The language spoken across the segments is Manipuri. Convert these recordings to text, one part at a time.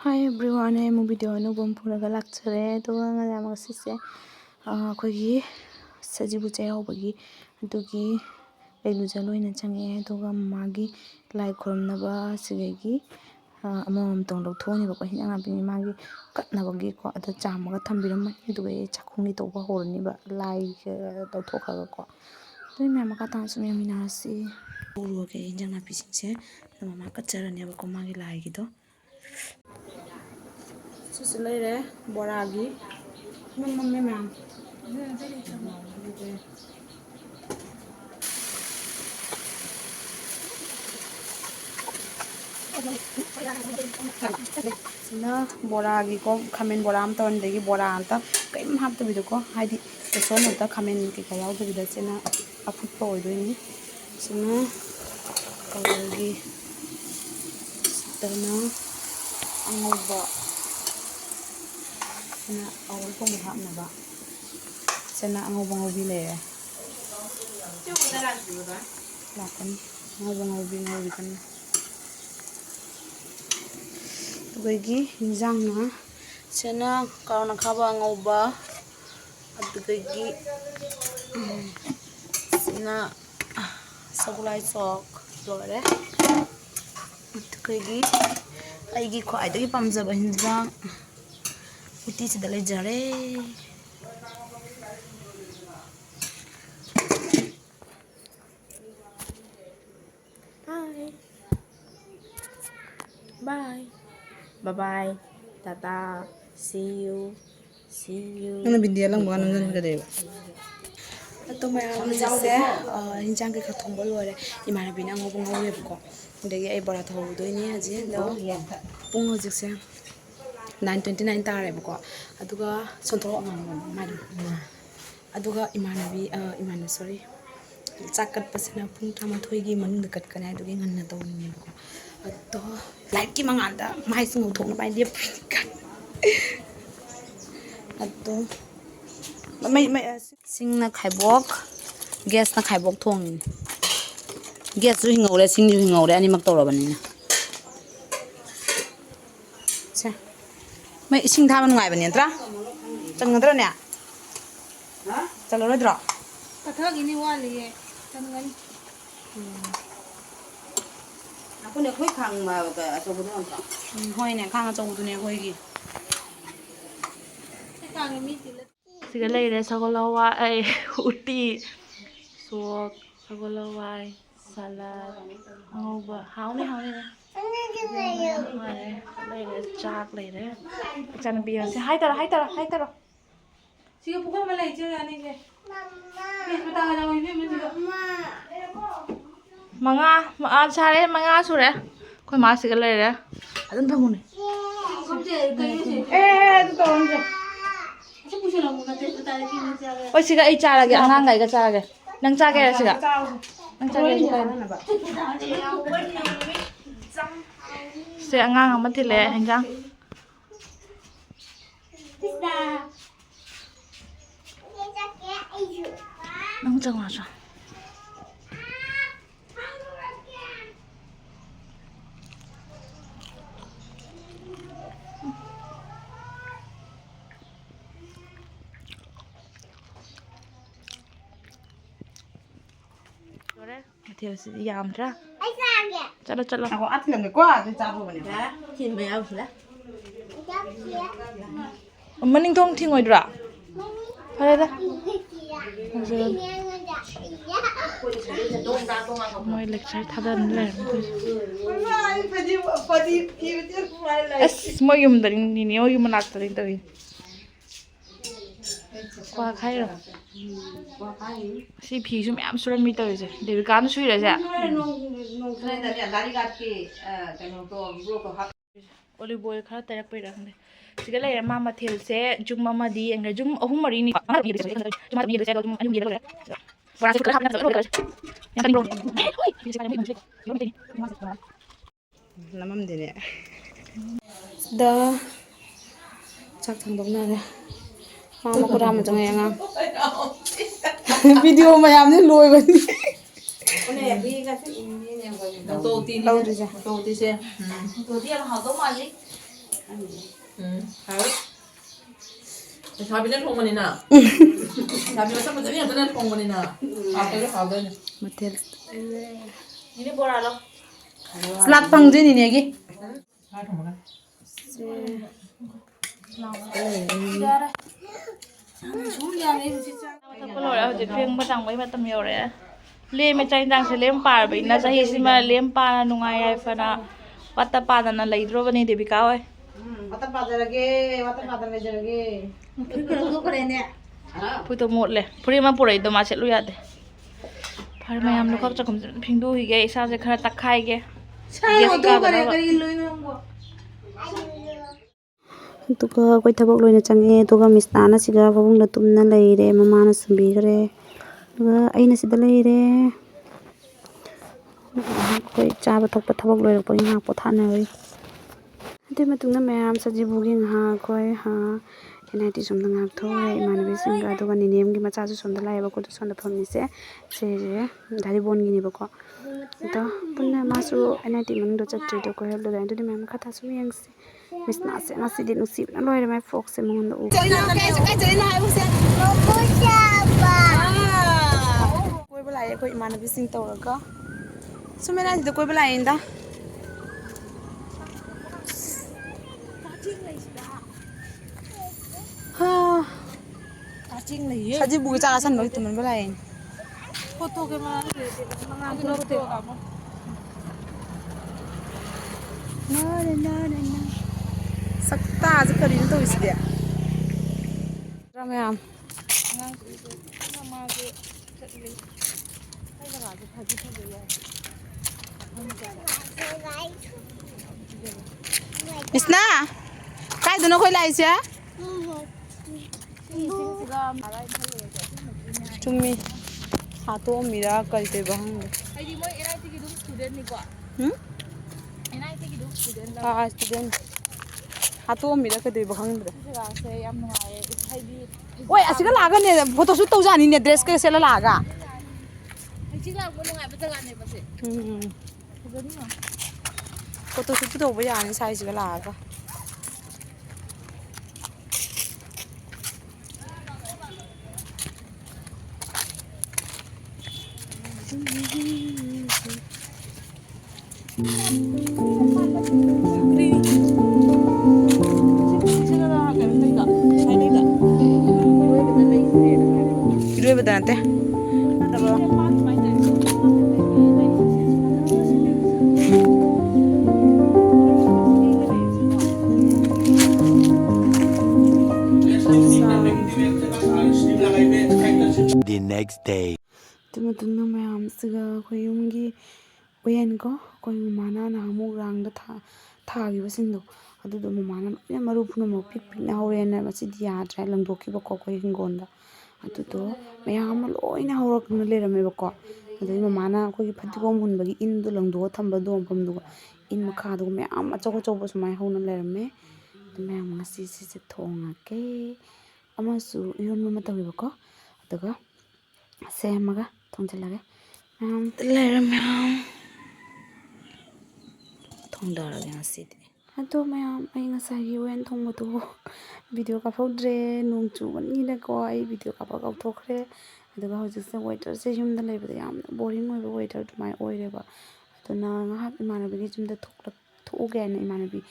Hi everyone, I'm video no bom puraga lakchare to nga ma sise akhoi Sajibugi Chak Thongbi adugi Eluja loina change to ga magi lai khornaba sigegi amam tong lo thoni ba ko hinang bi magi katnabagi ko ada chamaga thambiram duge chakhungi to ba horni ba lai to thokhaga ko to me ma ka tan sumi minasi uru ke hinang na pisingse mama ka charani ba ko magi lai gi to Susilere boragi mummy ma'am na boragi ko khamen boram ton degi bora anta kaim hap to bido ko haidi son ta khamen ki ka yaw bida chena afut po oidoi sina kawagi tana angoba na awal ko mo hap na ba sina angoba ngobi le lakan ngobi kan Gagi hinjang na sena kauna khaba ngoba adugagi sena sagulai sok lore adugagi aigi khwai dagi pamjaba hinjang uti sida le jare Bye. Bye-bye. Tata. See you. Ano bindiya lang ba nang ka deba? Ato mayam jase hinjang ke thongbo lore imana bina ngobong ngowe ko. Ndegi ai bara tho do ni haji do pung hojik se 9:29 tare ko. Aduga sonto mari. Aduga imana sorry. Chakat pasina pung thama thoigi manung de kat kana adugi nganna to ni ko. Ato like ki manganda mai sung thong bai liep kan ato mai sing na khaibok gas na khaibok thong gas ju hingore sing ju hingore ani mak torabani na cha mai sing tha man ngai bani antra changadra ne ha chalo rodra patha gi ni wali ye changan Aku nak koi khang ma ka asobu don ta. Hoi ne khang asobu du ne hoi gi. Khang mi ti le. Siga lai re sagolawa ai uti so sagolawa salad ngoba hauni ne. Lai re chak lai re. Chan bi se hai tara. Siga pukul ma lai che ani ke. Mama. Bis betang na wi bi siga. Manga sare manga sure koi ma siga lere adun thamune tu tonje oi siga ai charage angang gai ga charage nang chage siga nang chage se angang ama thile hinjang nang chang ma cha Yamra. Chalo. Ako at lang ko ate chabo bani. Hin ba yaw sila? Maning thong thingoi dra. Pare da. Moi lecture thadan le. As moi yum daring ni o yum nak daring tawi. Qua khai rồi. Si phi sum am suram mi tawi je. Devi kan sui ra ja. Olive oil khara tarak pai rakhne. Siga lai ma mathil se jum mama di engra jum ahum mari ni. Jum mi de se jum anum ye le. Bara se khara na se ro. Yang kan bro. Oi, siga ni mi. Namam de ne. Da chak thang na re. Mama ko ram jang yang video mayam ni loi bani one bi ga se in ni ne ko to ti se to ti se hau to mali 사비는 통문이나. 사비가 참 무슨 일이야? 통문이나. 앞에서 가거든. Motel. 이리 보라로. Slap pang진 이내기. 잘 통문아. hꯧji pheng batang mai matam yore le me chang jang se lem par bai na sahi sima lem pa na nungai ai fana wata pa na leidro bani debika oi Wata padar lege. puto mot le puri ma purai do ma set lu ya de phar mayam lu khap chakum phingdu hi ge isa je khara takhai ge yes ka ba tuka koi thabak loina change tuka misna siga babung da tumna leire mama na sumbi gare tuka aina sida leire koi chaba thokpa thabak loira poi ha pothana oi ate matungna mayam sajibugi ha koi ha NIT somda ngak thore imanabi singa tuka ninem gi macha su somda laiba ko sonda phamni se dari bon gi ni bako to punna masu NIT mang do chatri to ko hello da ndi mayam khatha su yang se misna se ngasi din usip na loire mai fok se mong u koi bala ko imanabi sing tawraga sumena di koi bala inda ha Sajibugi Chak asan bagi tunan bala in foto ke mana na sakta aja karin to is dia ramyam Isna kai dono koi lai sia chumi hato mira kal te bang ai moi NIT ki dum student ni ko NIT ki dum student la student hato mira ka de bang ga se yam nungai ai di oi asiga laga ne photo shoot tau jani ne dress ke sela laga ai chi la ko nungai ba jaga ne ba se gani ma photo shoot tau ba yani sai siga laga Iru bedanate The next day. tumatuna mayam siga khoyumgi oyen ko koi mana na mu rang da thagi basindo adudo mana ya maru phuna mo pik na horena masidi ya trai langdoki ba ko koi hingonda adudo mayam loina horakna lerame ba ko adai mana koi phatigom hunbagi indu langdo thamba do pamdu in makha do mayam achaw sumai hona lerame mayam ngasi se thonga ke amasu yon ma tawi ba ko daga semaga thongjalage lerame thongdarage ngasi ado mayam ai ngasagi wen thongbodo video ka phodre nong chubani na ko ai video ka pa thokre aduga hojik se waiter se yumda leibada yam boring oi waiter mai oireba aduna ngahak imanabigi jumda thoge na imanabi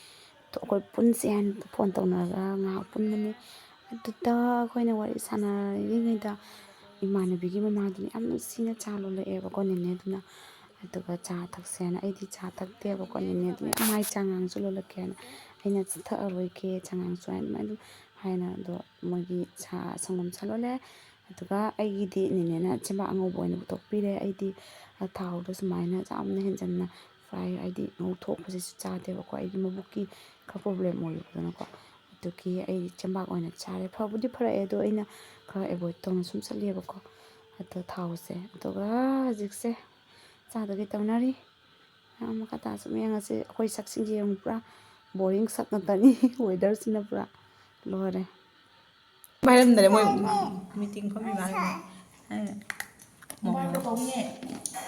to ko punsi han phone tawnaga ngahak punmani aduda khoina wari sana yingaida imanabigi mamaduni am sina chalo leeba ko nene duna aduga cha thaksena aidi cha thakte ba ko nene duna mai changang sulo lakena aina tharoi ke changang suan mai haina do magi cha sangom chalole aduga aigi di nene na chima ango boina tokpire aidi thau do sumaina jamna henjanna fry aidi no thok pasi cha de ba ko aigi mabuki ka problem oi duna ko aduki aidi chamba oina chare phobudi phara edo aina ka avoid tong sum sale ba ko ado thau se aduga jikse चादगे तवनारी हम कता सुमेंगा से कोई सक्सिंग जे पुरा बोरिंग sak नतनी वेदर सिना पुरा लोरे बाहेर नरे मोय मीटिंग फमी मारे Mai có bóng nhẹ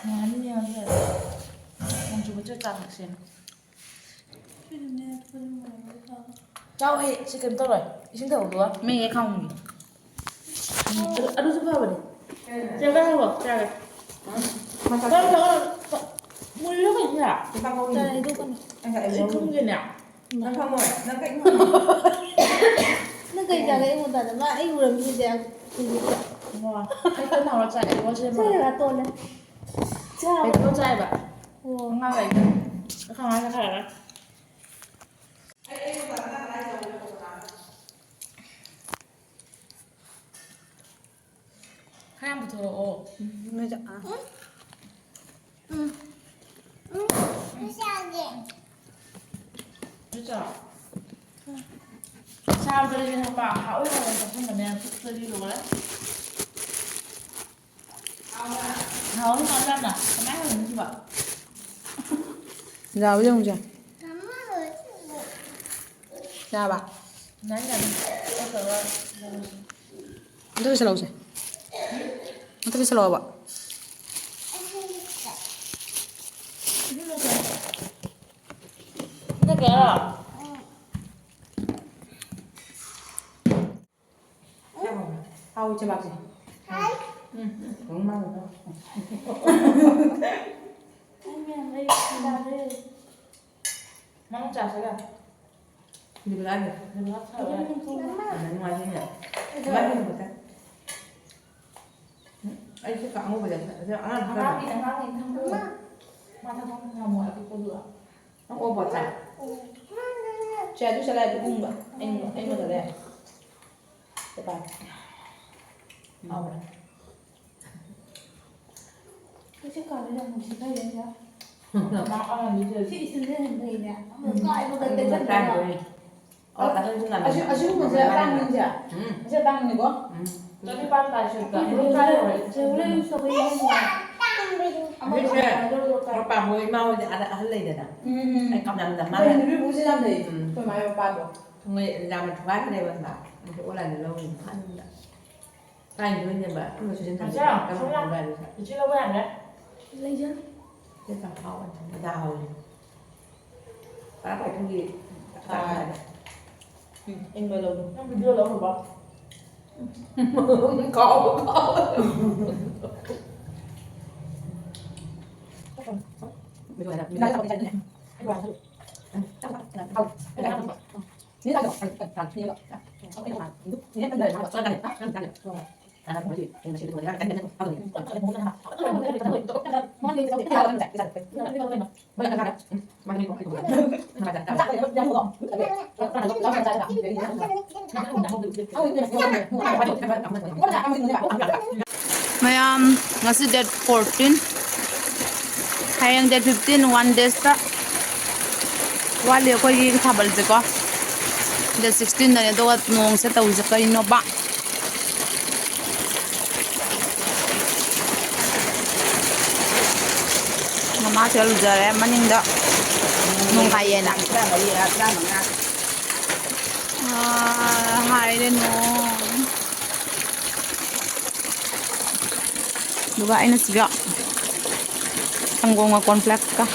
ngán nhờ mong chú có chơi chặt được xem Cháu hệ chị cần tôi rồi xin thầu đúng không mình nghe không ăn giúp vào đi chơi cái không chơi cái mà sao mua nước gì nhỉ chơi đâu con anh không gì nào nó không rồi nó cạnh nó cây chả cái một tận mà anh vừa làm gì vậy ngon cái nào nó chạy nó chơi mà chơi là tôi này cái nó chạy vậy ngon vậy không ai khai rồi 하얀부터 맞아 진짜 sao tôi đi học bà hỏi là không phải nè tôi đi rồi đấy hỏi nói ra nè máy hình như vậy giàu chứ không chả ra bà nãy là tôi itu bisa lalu sih itu bisa lalu pak nó kìa Hầu cho bác gì? Đúng mang rồi đó. nó chả thấy à Đi ra được. đừng lắc thở đấy Ở ngoài thế nhỉ? Bắt đi một cái. Anh sẽ cạo mua bây giờ sẽ ăn thằng cái nào đi này. thằng nào thì thằng kia mà thằng nào mua cái cô dừa Nó ô bò chả. saya itu salah itu enggak ini udah deh cepat Ao rồi. cái chiếc cờ này là một chiếc cây đấy nhá nó ăn gì chơi chị xin lên này nè một coi một cái Anh chân là trai này rồi. Ở tại sao làm 아주 mình sẽ tăng lên chả sẽ tăng này có nó đi bán tài sự cả nó trai rồi sẽ lên so với nhau Biết chưa? Nó bà mùi mau thì ăn lấy được nè. Anh cầm làm Đây ăn. nó biết gì làm gì tôi máy vào ba bộ Người làm mình thoát cái này mà bà. Mình chỗ là lâu mình ăn đã. Anh cứ như vậy, nó sẽ thành cái một con về thì chưa lâu quen đấy lấy chứ cái thằng thau anh đào phải cái gì anh mới lâu nó bị đưa lâu rồi bác có bây giờ là mình đang cái này anh vào thôi không cái này không nếu ta được thành như vậy không cái nào lúc nếu mình đời nào cho cái này nó cái gì thì mình sẽ được cái này không được còn cái muốn nó món gì đâu cái này cái này bây giờ là mà đi cũng mà đặt đặt ra mua Mayam ngasi date 14 hayang date 15 one days ta wali ko yi thabal je ko date 16 na do nong se tau je kai no ba mama chal jare maning da nong haye na hai den no duga ina siga tanggung cornflakes ka